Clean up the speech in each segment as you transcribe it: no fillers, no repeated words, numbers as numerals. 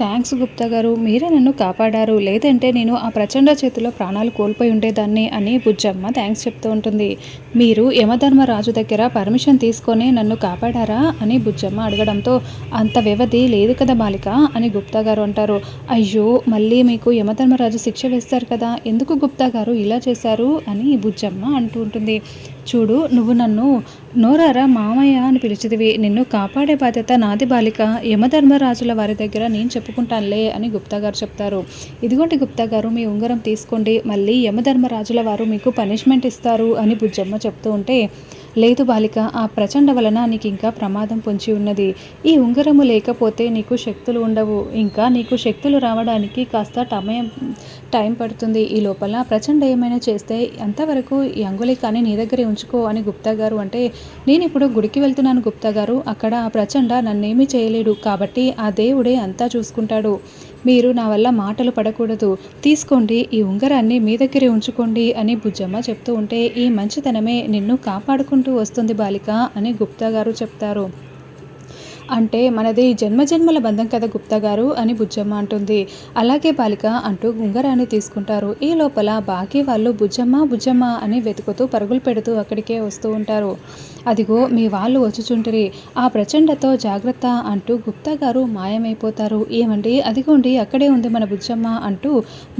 Thanks Gupta గారు. మీరే నన్ను కాపాడారు. లేదంటే నేను ఆ ప్రచండ చేతిలో ప్రాణాలు కోల్పోయి ఉండేదాన్ని అని బుజ్జమ్మ థ్యాంక్స్ చెప్తూ ఉంటుంది. మీరు యమధర్మరాజు దగ్గర పర్మిషన్ తీసుకొని నన్ను కాపాడారా అని బుజ్జమ్మ అడగడంతో, అంత వ్యవధి లేదు కదా బాలిక అని గుప్తా గారు అంటారు. అయ్యో, మళ్ళీ మీకు యమధర్మరాజు శిక్ష వేస్తారు కదా, ఎందుకు గుప్తా గారు ఇలా చేశారు అని బుజ్జమ్మ అంటూ ఉంటుంది. చూడు, నువ్వు నన్ను నోరారా మామయ్య అని పిలిచిదివి, నిన్ను కాపాడే బాధ్యత నాది బాలిక, యమధర్మరాజుల వారి దగ్గర నేను చెప్పుకుంటానులే అని గుప్తా గారు చెప్తారు. ఇదిగోండి గుప్తా గారు, మీ ఉంగరం తీసుకోండి, మళ్ళీ యమధర్మరాజుల వారు మీకు పనిష్మెంట్ ఇస్తారు అని బుజ్జమ్మ చెప్తూ ఉంటే, లేదు బాలిక, ఆ ప్రచండ వలన నీకు ఇంకా ప్రమాదం పొంచి ఉన్నది. ఈ ఉంగరము లేకపోతే నీకు శక్తులు ఉండవు, ఇంకా నీకు శక్తులు రావడానికి కాస్త టైం పడుతుంది. ఈ లోపల ప్రచండ ఏమైనా చేస్తే అంతవరకు ఈ అంగుళి కానీ నీ దగ్గరే ఉంచుకో అని గుప్తా గారు అంటే, నేను ఇప్పుడు గుడికి వెళ్తున్నాను గుప్తా గారు, అక్కడ ఆ ప్రచండ నన్నేమీ చేయలేడు, కాబట్టి ఆ దేవుడే అంతా చూసుకుంటాడు. మీరు నా వల్ల మాటలు పడకూడదు, తీసుకోండి, ఈ ఉంగరాన్ని మీ దగ్గరే ఉంచుకోండి అని బుజ్జమ్మ చెప్తూ ఉంటే, ఈ మంచితనమే నిన్ను కాపాడుకుంటూ వస్తుంది బాలిక అని గుప్తా గారు చెప్తారు. అంటే మనది జన్మజన్మల బంధం కదా గుప్తా గారు అని బుజ్జమ్మ అంటుంది. అలాగే బాలిక అంటూ ఉంగరాన్ని తీసుకుంటారు. ఈ లోపల బాకీ వాళ్ళు బుజ్జమ్మ బుజ్జమ్మ అని వెతుకుతూ పరుగులు పెడుతూ అక్కడికే వస్తూ ఉంటారు. అదిగో మీ వాళ్ళు వచ్చుచుంటిరి, ఆ ప్రచండతో జాగ్రత్త అంటూ గుప్తా గారు మాయమైపోతారు. ఏమండి, అదిగోండి అక్కడే ఉంది మన బుజ్జమ్మ అంటూ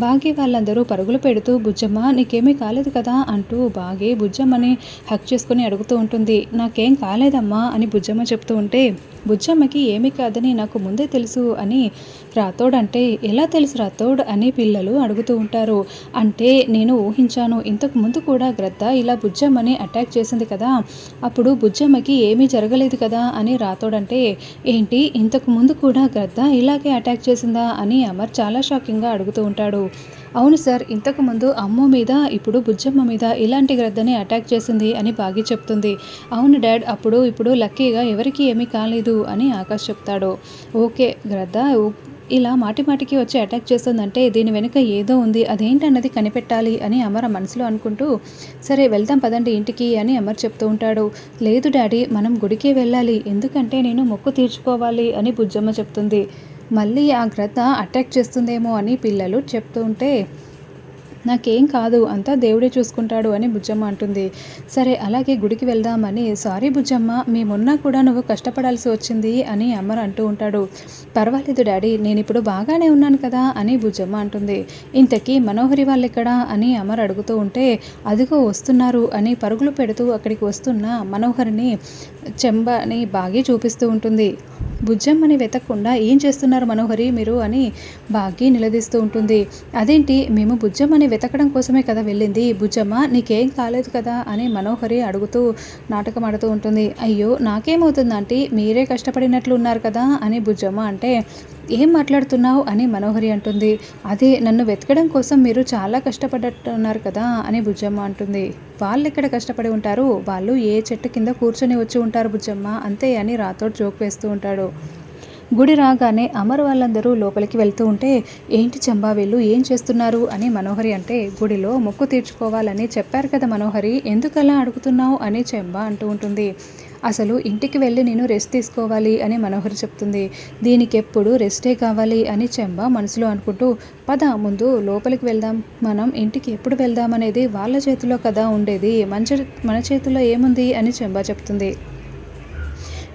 బాగి వాళ్ళందరూ పరుగులు పెడుతూ, బుజ్జమ్మ నీకేమీ కాలేదు కదా అంటూ బాగి బుజ్జమ్మని హక్ చేసుకుని అడుగుతూ ఉంటుంది. నాకేం కాలేదమ్మా అని బుజ్జమ్మ చెప్తూ ఉంటే, బుజ్జమ్మకి ఏమీ కాదని నాకు ముందే తెలుసు అని రాథోడ్ అంటే, ఎలా తెలుసు రాథోడ్ అని పిల్లలు అడుగుతూ ఉంటారు. అంటే నేను ఊహించాను, ఇంతకు ముందు కూడా గ్రద్ద ఇలా బుజ్జమ్మని అటాక్ చేసింది కదా, అప్పుడు బుజ్జమ్మకి ఏమీ జరగలేదు కదా అని రాథోడ్ అంటే, ఏంటి ఇంతకు ముందు కూడా గ్రద్ద ఇలాగే అటాక్ చేసిందా అని అమర్ చాలా షాకింగ్గా అడుగుతూ ఉంటాడు. అవును సార్, ఇంతకుముందు అమ్మో మీద, ఇప్పుడు బుజ్జమ్మ మీద ఇలాంటి గ్రద్దని అటాక్ చేసింది అని బాగి చెప్తుంది. అవును డాడ్, ఇప్పుడు లక్కీగా ఎవరికి ఏమీ కాలేదు అని ఆకాష్ చెప్తాడు. ఓకే, గ్రద్ద ఇలా మాటిమాటికి వచ్చి అటాక్ చేస్తుందంటే దీని వెనుక ఏదో ఉంది, అదేంటన్నది కనిపెట్టాలి అని అమర్ మనసులో అనుకుంటూ, సరే వెళ్దాం పదండి ఇంటికి అని అమర్ చెప్తూ ఉంటాడు. లేదు డాడీ, మనం గుడికే వెళ్ళాలి, ఎందుకంటే నేను మొక్కు తీర్చుకోవాలి అని బుజ్జమ్మ చెప్తుంది. మళ్ళీ ఆ గ్రద్ద అటాక్ చేస్తుందేమో అని పిల్లలు చెప్తూ ఉంటే, నాకేం కాదు, అంతా దేవుడే చూసుకుంటాడు అని బుజ్జమ్మ అంటుంది. సరే అలాగే గుడికి వెళ్దామని, సారీ బుజ్జమ్మ, మేమున్నా కూడా నువ్వు కష్టపడాల్సి వచ్చింది అని అమర్ అంటూ ఉంటాడు. పర్వాలేదు డాడీ, నేను ఇప్పుడు బాగానే ఉన్నాను కదా అని బుజ్జమ్మ అంటుంది. ఇంతకీ మనోహరి వాళ్ళు ఎక్కడా అని అమర్ అడుగుతూ ఉంటే, అదిగో వస్తున్నారు అని పరుగులు పెడుతూ అక్కడికి వస్తున్న మనోహరిని చెంబని బాగి చూపిస్తూ ఉంటుంది. బుజ్జమ్మని వెతకకుండా ఏం చేస్తున్నారు మనోహరి మీరు అని బాగి నిలదీస్తూ ఉంటుంది. అదేంటి, మేము బుజ్జమ్మని వెతకడం కోసమే కదా వెళ్ళింది, బుజ్జమ్మ నీకేం కాలేదు కదా అని మనోహరి అడుగుతూ నాటకం ఆడుతూ ఉంటుంది. అయ్యో నాకేమవుతుంది ఆంటీ, మీరే కష్టపడినట్లు ఉన్నారు కదా అని బుజ్జమ్మ అంటే, ఏం మాట్లాడుతున్నావు అని మనోహరి అంటుంది. అదే నన్ను వెతకడం కోసం మీరు చాలా కష్టపడ్డట్టున్నారు కదా అని బుజ్జమ్మ అంటుంది. వాళ్ళు ఎక్కడ కష్టపడి ఉంటారు, వాళ్ళు ఏ చెట్టు కింద కూర్చొని వచ్చి ఉంటారు బుజ్జమ్మ, అంతే అని రాథోడ్ జోక్ వేస్తూ ఉంటాడు. గుడి రాగానే అమర్ వాళ్ళందరూ లోపలికి వెళ్తూ ఉంటే, ఏంటి చంబా వీళ్ళు ఏం చేస్తున్నారు అని మనోహరి అంటే, గుడిలో మొక్కు తీర్చుకోవాలని చెప్పారు కదా మనోహరి, ఎందుకలా అడుగుతున్నావు అని చెంబా అంటూ ఉంటుంది. అసలు ఇంటికి వెళ్ళి నేను రెస్ట్ తీసుకోవాలి అని మనోహరి చెప్తుంది. దీనికి ఎప్పుడు రెస్టే కావాలి అని చెంబా మనసులో అనుకుంటూ, పద ముందు లోపలికి వెళ్దాం, మనం ఇంటికి ఎప్పుడు వెళ్దాం అనేది వాళ్ళ చేతిలో కదా ఉండేది, మన చేతిలో ఏముంది అని చెంబా చెప్తుంది.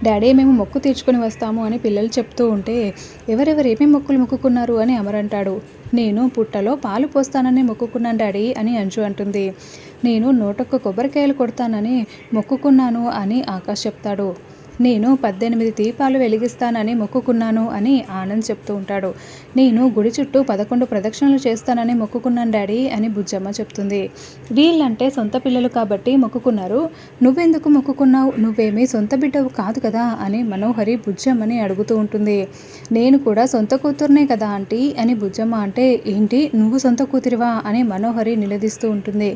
డాడీ మేము మొక్కు తీర్చుకొని వస్తాము అని పిల్లలు చెప్తూ ఉంటే, ఏమేమి మొక్కులు మొక్కుకున్నారు అని అమర్ అంటాడు. నేను పుట్టలో పాలు పోస్తానని మొక్కుకున్నాను డాడీ అని అంజు అంటుంది. నేను 101 కొబ్బరికాయలు కొడతానని మొక్కుకున్నాను అని ఆకాష్ చెప్తాడు. నేను 18 దీపాలు వెలిగిస్తానని మొక్కుకున్నాను అని ఆనంద్ చెప్తూ ఉంటాడు. నేను గుడి చుట్టూ 11 ప్రదక్షిణలు చేస్తానని మొక్కుకున్నాను డాడీ అని బుజ్జమ్మ చెప్తుంది. వీళ్ళంటే సొంత పిల్లలు కాబట్టి మొక్కుకున్నారు, నువ్వెందుకు మొక్కుకున్నావు, నువ్వేమీ సొంత బిడ్డవు కాదు కదా అని మనోహరి బుజ్జమ్మని అడుగుతూ ఉంటుంది. నేను కూడా సొంత కూతురునే కదా ఆంటీ అని బుజ్జమ్మ అంటే, ఏంటి నువ్వు సొంత కూతురివా అని మనోహరి నిలదీస్తూ ఉంటుంది.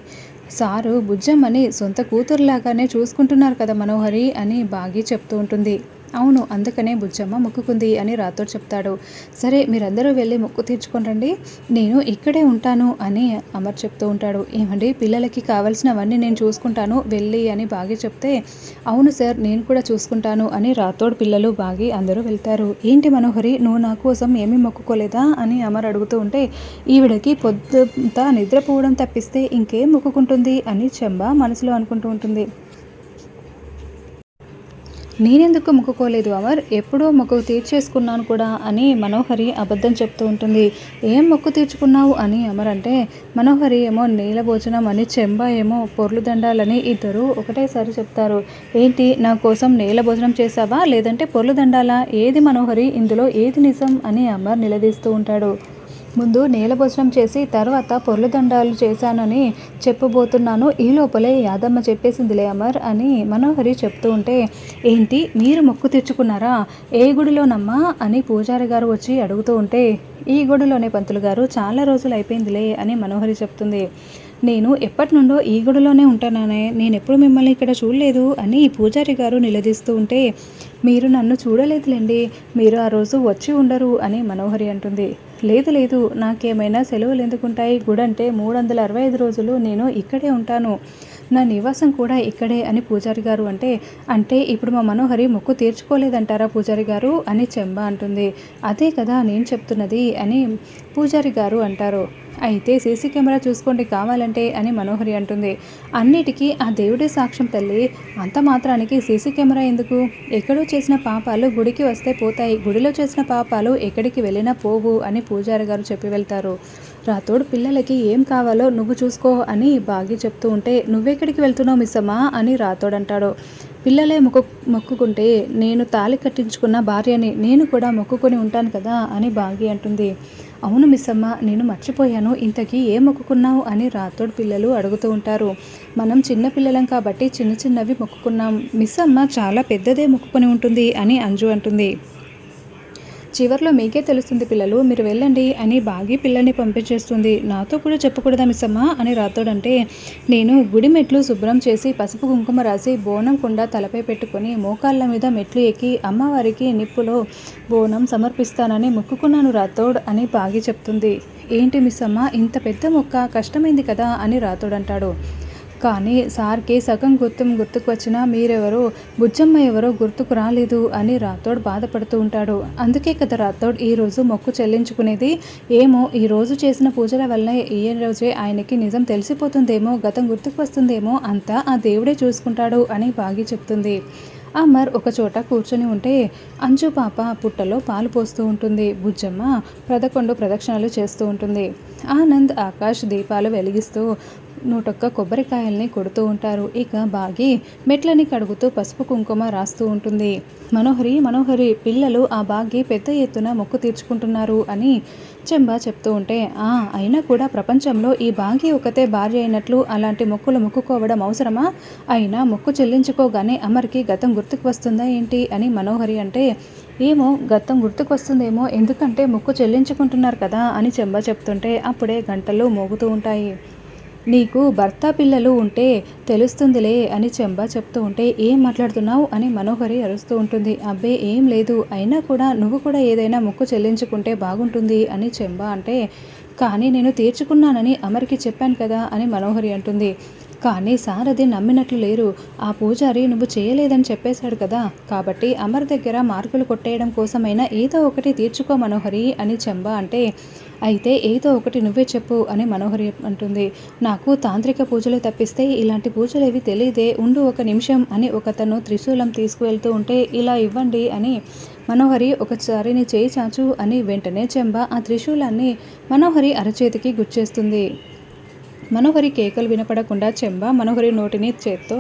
సారు బుజ్జమ్మని సొంత కూతురులాగానే చూసుకుంటున్నారు కదా మనోహరి అని బాగి చెప్తూ ఉంటుంది. అవును, అందుకనే బుజ్జమ్మ మొక్కుకుంది అని రాథోడ్ చెప్తాడు. సరే మీరందరూ వెళ్ళి మొక్కు తీర్చుకొని రండి, నేను ఇక్కడే ఉంటాను అని అమర్ చెప్తూ ఉంటాడు. ఏమండి పిల్లలకి కావాల్సినవన్నీ నేను చూసుకుంటాను వెళ్ళి అని బాగి చెప్తే, అవును సార్ నేను కూడా చూసుకుంటాను అని రాథోడ్ పిల్లలు బాగి అందరూ వెళ్తారు. ఏంటి మనోహరి నువ్వు నా కోసం ఏమీ మొక్కుకోలేదా అని అమర్ అడుగుతూ ఉంటే, ఈవిడకి పొద్దుంతా నిద్రపోవడం తప్పిస్తే ఇంకేం మొక్కుకుంటుంది అని చెంబ మనసులో అనుకుంటూ ఉంటుంది. నేనెందుకు మొక్కుకోలేదు అమర్, ఎప్పుడో మొక్కు తీర్చేసుకున్నాను కూడా అని మనోహరి అబద్ధం చెప్తూ ఉంటుంది. ఏం మొక్కు తీర్చుకున్నావు అని అమర్ అంటే, మనోహరి ఏమో నీల భోజనం అని చెంబ ఏమో పొర్లు దండాలని ఇద్దరు ఒకటేసారి చెప్తారు. ఏంటి నా కోసం నీల భోజనం చేసావా లేదంటే పొర్లు దండాలా, ఏది మనోహరి ఇందులో ఏది నిజం అని అమర్ నిలదీస్తూ ఉంటాడు. ముందు నీలభోజనం చేసి తర్వాత పొర్లు దండాలు చేశానని చెప్పబోతున్నాను, ఈ లోపలే యాదమ్మ చెప్పేసిందిలే అమర్ అని మనోహరి చెప్తూ ఉంటే, ఏంటి మీరు మొక్కు తెచ్చుకున్నారా, ఏ గుడిలోనమ్మా అని పూజారి గారు వచ్చి అడుగుతూ ఉంటే, ఈ గుడిలోనే పంతులు గారు, చాలా రోజులు అయిపోయిందిలే అని మనోహరి చెప్తుంది. నేను ఎప్పటి నుండో ఈ గుడిలోనే ఉంటానే, నేనెప్పుడు మిమ్మల్ని ఇక్కడ చూడలేదు అని పూజారి గారు నిలదీస్తూ ఉంటే, మీరు నన్ను చూడలేదులేండి, మీరు ఆ రోజు వచ్చి ఉండరు అని మనోహరి అంటుంది. లేదు లేదు, నాకేమైనా సెలవులు ఎందుకుంటాయి, గుడంటే 365 రోజులు నేను ఇక్కడే ఉంటాను, నా నివాసం కూడా ఇక్కడే అని పూజారి గారు అంటే, అంటే ఇప్పుడు మా మనోహరి మొక్కు తీర్చుకోలేదంటారా పూజారి గారు అని చెంబ అంటుంది. అదే కదా నేను చెప్తున్నది అని పూజారి గారు అంటారు. అయితే సీసీ కెమెరా చూసుకోండి కావాలంటే అని మనోహరి అంటుంది. అన్నిటికీ ఆ దేవుడే సాక్ష్యం తల్లి, అంత మాత్రానికి సీసీ కెమెరా ఎందుకు, ఎక్కడో చేసిన పాపాలు గుడికి వస్తే పోతాయి, గుడిలో చేసిన పాపాలు ఎక్కడికి వెళ్ళినా పోవు అని పూజారి గారు చెప్పి వెళ్తారు. రాథోడ్ పిల్లలకి ఏం కావాలో నువ్వు చూసుకో అని బాగి చెప్తూ ఉంటే, నువ్వెక్కడికి వెళ్తున్నావు మిస్సమ్మా అని రాథోడ్ అంటాడు. పిల్లలే మొక్కుకుంటే నేను తాళి కట్టించుకున్న భార్యని నేను కూడా మొక్కుకొని ఉంటాను కదా అని బాగి అంటుంది. అవును మిస్సమ్మ, నేను మర్చిపోయాను, ఇంతకీ ఏం మొక్కుకున్నావు అని రాథోడ్ పిల్లలు అడుగుతూ ఉంటారు. మనం చిన్న పిల్లలం కాబట్టి చిన్న చిన్నవి మొక్కుకున్నాం, మిస్సమ్మ చాలా పెద్దదే మొక్కుకొని ఉంటుంది అని అంజు అంటుంది. చివర్లో మీకే తెలుస్తుంది పిల్లలు, మీరు వెళ్ళండి అని బాగి పిల్లల్ని పంపించేస్తుంది. నాతో కూడా చెప్పకూడదా మిస్సమ్మ అని రాథోడ్ అంటే, నేను గుడి మెట్లు శుభ్రం చేసి పసుపు కుంకుమ రాసి బోనం కుండ తలపై పెట్టుకొని మోకాళ్ళ మీద మెట్లు ఎక్కి అమ్మవారికి నిప్పులో బోనం సమర్పిస్తానని మొక్కుకున్నాను రాథోడ్ అని బాగి చెప్తుంది. ఏంటి మిస్సమ్మ ఇంత పెద్ద మొక్క, కష్టమైంది కదా అని రాథోడ్ అంటాడు. కానీ సార్కి సగం గుర్తుకు వచ్చినా మీరెవరో బుజ్జమ్మ ఎవరో గుర్తుకు రాలేదు అని రాథోడ్ బాధపడుతూ ఉంటాడు. అందుకే కదా రాథోడ్ ఈరోజు మొక్కు చెల్లించుకునేది, ఏమో ఈరోజు చేసిన పూజల వల్ల ఈ రోజే ఆయనకి నిజం తెలిసిపోతుందేమో, గతం గుర్తుకు వస్తుందేమో, అంతా ఆ దేవుడే చూసుకుంటాడు అని బాగి చెప్తుంది. అమర్ ఒక చోట కూర్చొని ఉంటే అంజు పాప పుట్టలో పాలు పోస్తూ ఉంటుంది. బుజ్జమ్మ 11 ప్రదక్షిణలు చేస్తూ ఉంటుంది. ఆనంద్ ఆకాష్ దీపాలు వెలిగిస్తూ 101 కొబ్బరికాయల్ని కొడుతూ ఉంటారు. ఇక బాగి మెట్లని కడుగుతూ పసుపు కుంకుమ రాస్తూ ఉంటుంది. మనోహరి పిల్లలు ఆ బాగి పెద్ద ఎత్తున మొక్కు తీర్చుకుంటున్నారు అని చెంబ చెప్తూ ఉంటే, అయినా కూడా ప్రపంచంలో ఈ బాగి ఒకతే భార్య అయినట్లు అలాంటి మొక్కులు మొక్కుకోవడం అవసరమా, అయినా మొక్కు చెల్లించుకోగానే అమర్కి గతం గుర్తుకు వస్తుందా ఏంటి అని మనోహరి అంటే, ఏమో గతం గుర్తుకు వస్తుందేమో, ఎందుకంటే మొక్కు చెల్లించుకుంటున్నారు కదా అని చెంబ చెప్తుంటే అప్పుడే గంటలు మోగుతూ ఉంటాయి. నీకు భర్త పిల్లలు ఉంటే తెలుస్తుందిలే అని చెంబ చెప్తూ ఉంటే, ఏం మాట్లాడుతున్నావు అని మనోహరి అరుస్తూ ఉంటుంది. అబ్బే ఏం లేదు, అయినా కూడా నువ్వు కూడా ఏదైనా మొక్కు చెల్లించుకుంటే బాగుంటుంది అని చెంబ అంటే, కానీ నేను తీర్చుకున్నానని అమర్కి చెప్పాను కదా అని మనోహరి అంటుంది. కానీ సార్ అది నమ్మినట్లు లేరు, ఆ పూజారి నువ్వు చేయలేదని చెప్పేశాడు కదా, కాబట్టి అమర్ దగ్గర మార్కులు కొట్టేయడం కోసమైనా ఏదో ఒకటి తీర్చుకో మనోహరి అని చెంబ అంటే, అయితే ఏదో ఒకటి నువ్వే చెప్పు అని మనోహరి అంటుంది. నాకు తాంత్రిక పూజలు తప్పిస్తే ఇలాంటి పూజలు ఏవి తెలియదే, ఉండు ఒక నిమిషం అని ఒకతను త్రిశూలం తీసుకువెళ్తూ ఉంటే, ఇలా ఇవ్వండి అని మనోహరి ఒకసారి నీ చేయి చాచు అని వెంటనే చెంబ ఆ త్రిశూలాన్ని మనోహరి అరచేతికి గుచ్చేస్తుంది. మనోహరి కేకలు వినపడకుండా చెంబ మనోహరి నోటిని చేత్తో